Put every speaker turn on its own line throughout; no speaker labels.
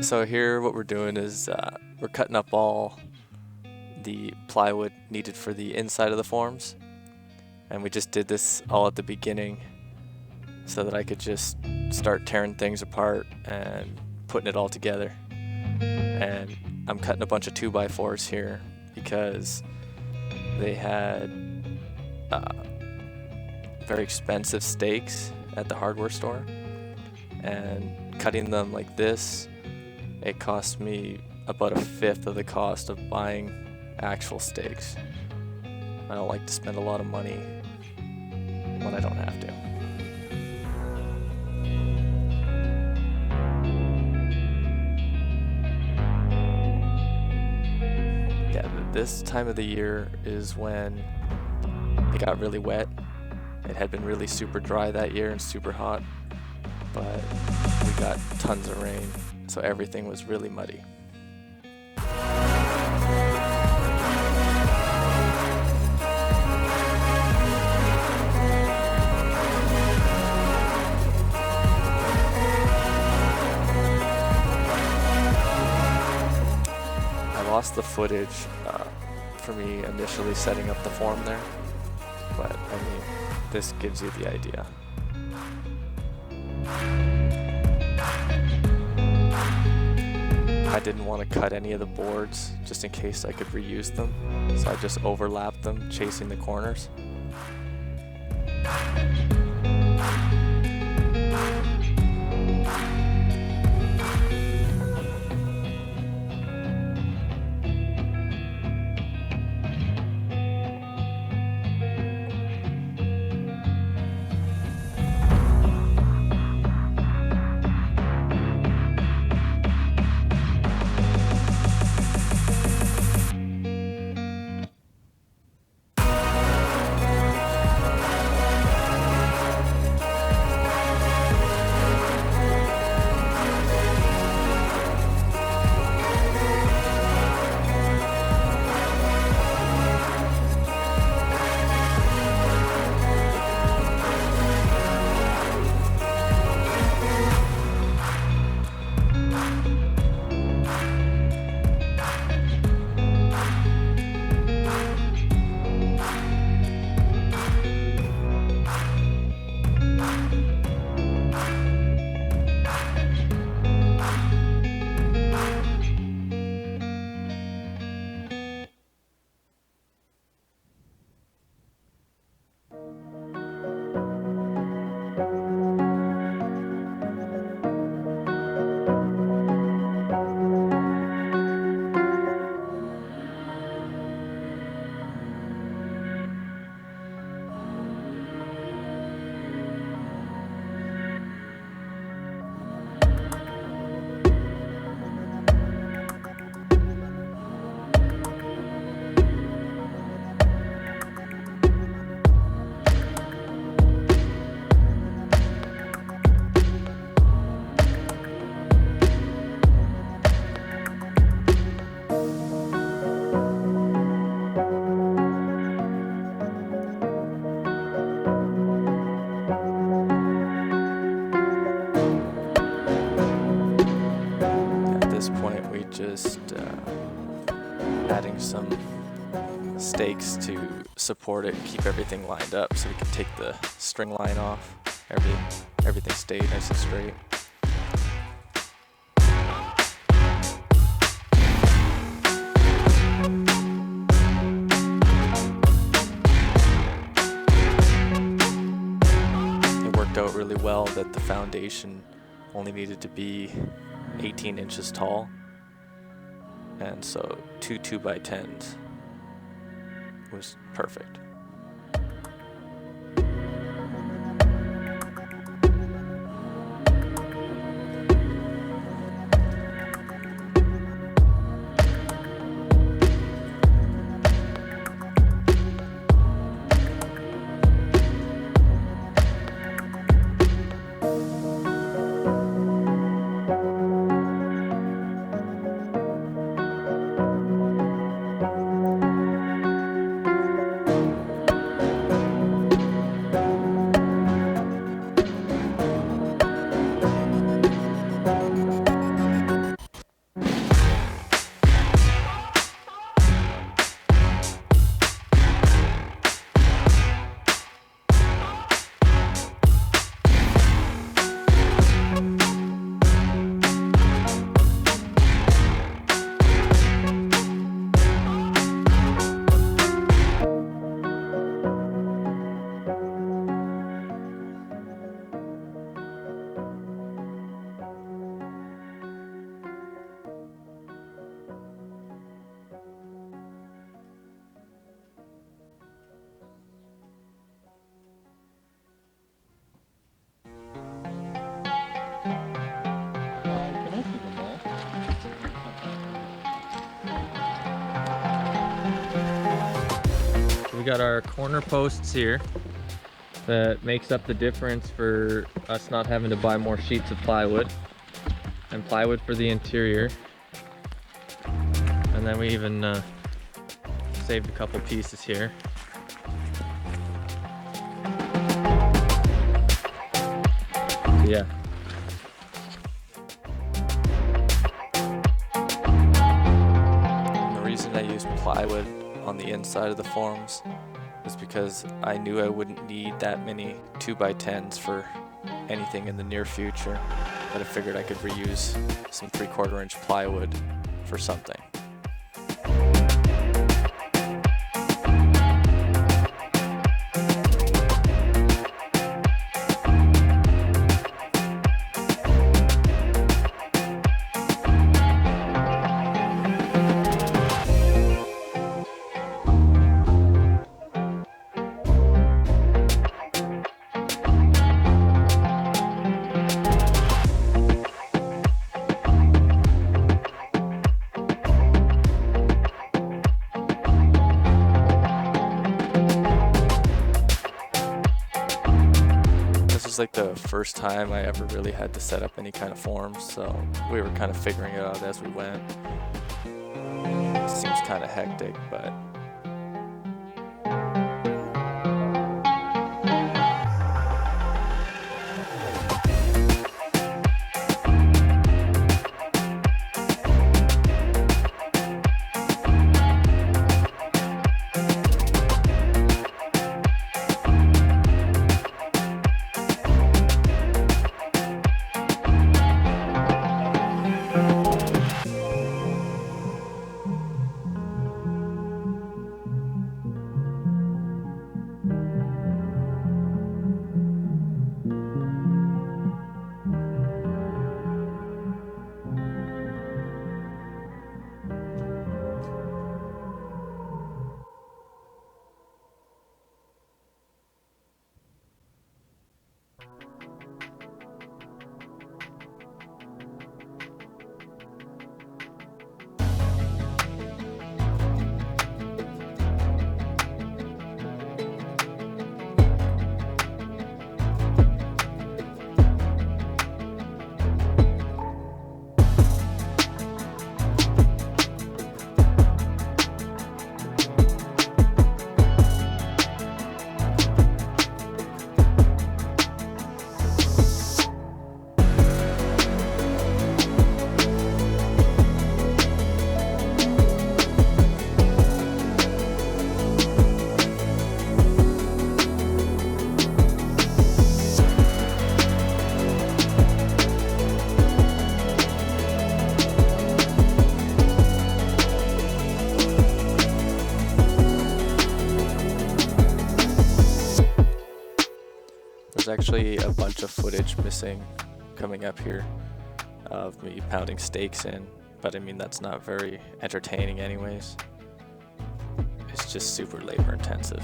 So here what we're doing is we're cutting up all the plywood needed for the inside of the forms, and we just did this all at the beginning so that I could just start tearing things apart and putting it all together. And I'm cutting a bunch of 2x4s here because they had very expensive stakes at the hardware store, and cutting them like this, it cost me about 1/5 of the cost of buying actual stakes. I don't like to spend a lot of money when I don't have to. Yeah, this time of the year is when it got really wet. It had been really super dry that year and super hot, but we got tons of rain, so everything was really muddy. I lost the footage for me initially setting up the form there, but I mean, this gives you the idea. I didn't want to cut any of the boards just in case I could reuse them, so I just overlapped them, chasing the corners. Just adding some stakes to support it, keep everything lined up so we can take the string line off. Everything stayed nice and straight. It worked out really well that the foundation only needed to be 18 inches tall. And so 2x10s was perfect. we got our corner posts here that makes up the difference for us not having to buy more sheets of plywood, and plywood for the interior. And then we even saved a couple pieces here. Yeah. And the reason I used plywood on the inside of the forms is because I knew I wouldn't need that many 2x10s for anything in the near future, but I figured I could reuse some 3/4 inch plywood for something. This is like the first time I ever really had to set up any kind of forms, so we were kind of figuring it out as we went. It seems kind of hectic, but there's actually a bunch of footage missing coming up here of me pounding stakes in, but I mean that's not very entertaining anyways. It's just super labor intensive.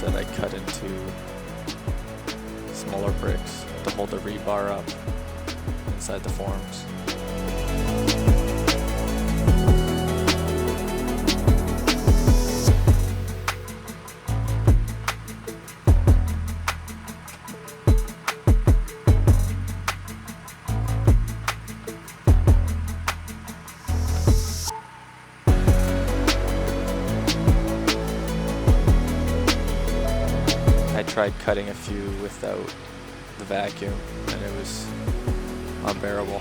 That I cut into smaller bricks to hold the rebar up inside the forms. I tried cutting a few without the vacuum and it was unbearable.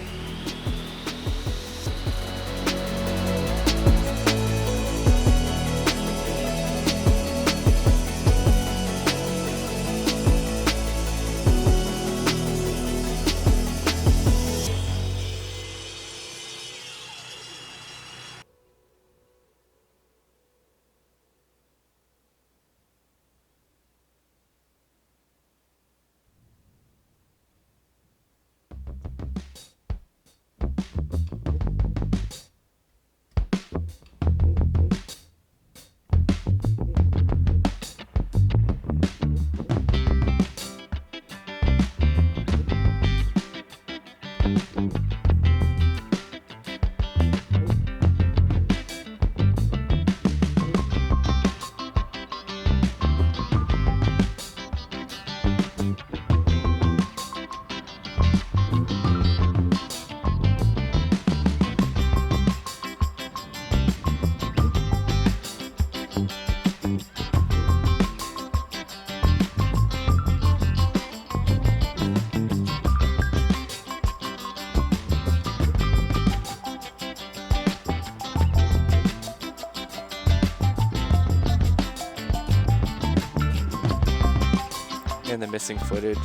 in the missing footage,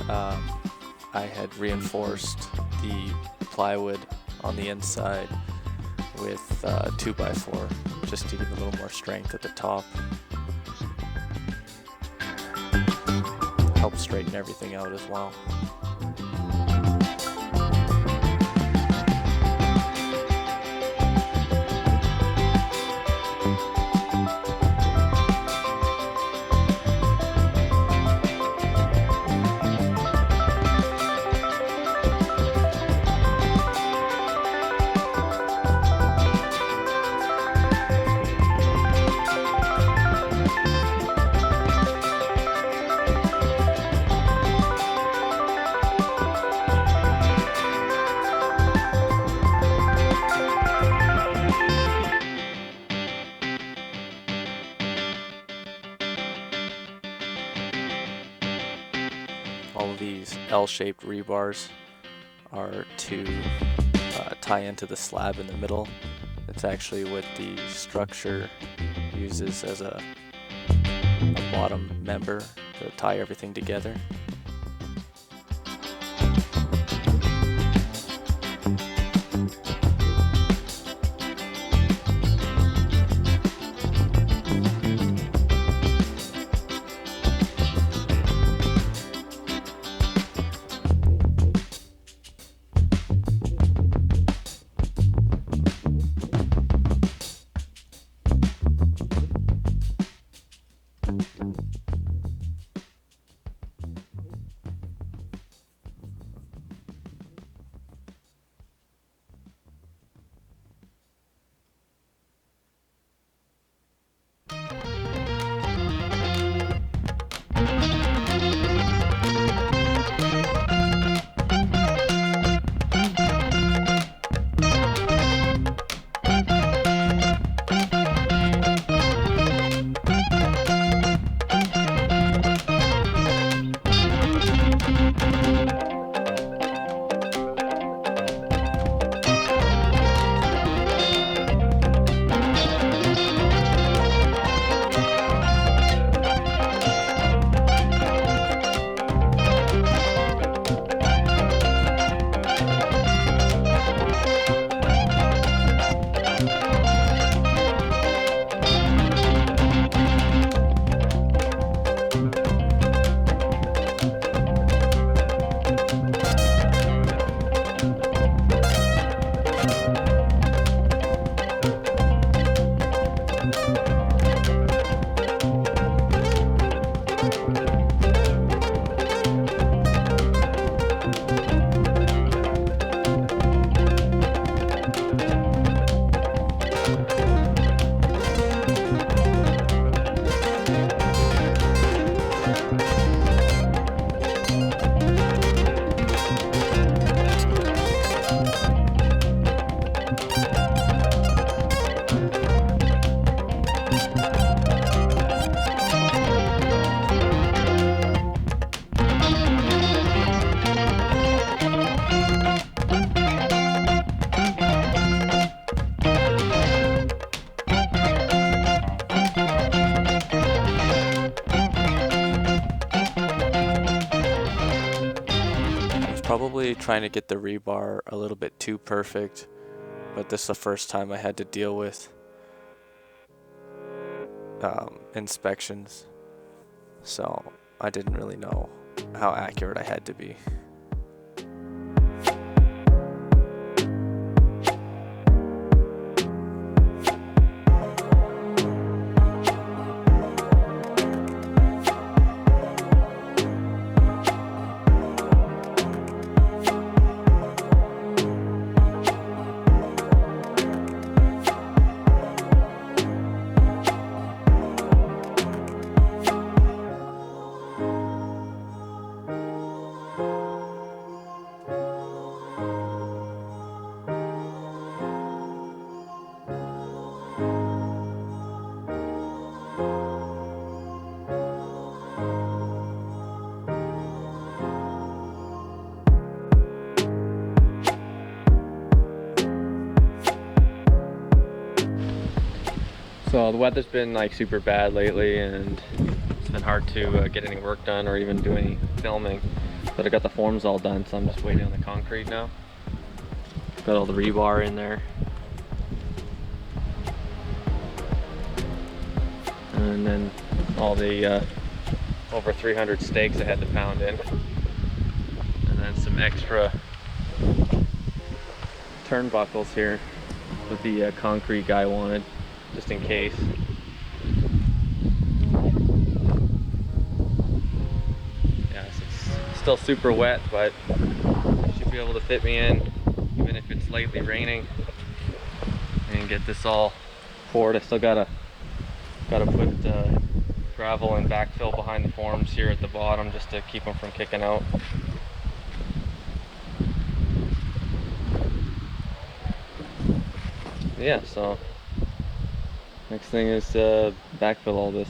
I had reinforced the plywood on the inside with 2x4 just to give a little more strength at the top. Help straighten everything out as well. All of these L-shaped rebars are to tie into the slab in the middle. It's actually what the structure uses as a bottom member to tie everything together. Probably trying to get the rebar a little bit too perfect, but this is the first time I had to deal with inspections, so I didn't really know how accurate I had to be. So the weather's been like super bad lately, and been hard to get any work done or even do any filming. But I got the forms all done, so I'm just waiting on the concrete now. Got all the rebar in there. And then all the over 300 stakes I had to pound in. And then some extra turnbuckles here that the concrete guy wanted, just in case. Yeah, so it's still super wet, but it should be able to fit me in, even if it's lightly raining, and get this all poured. I still gotta put gravel and backfill behind the forms here at the bottom just to keep them from kicking out. Yeah, so next thing is backfill all this.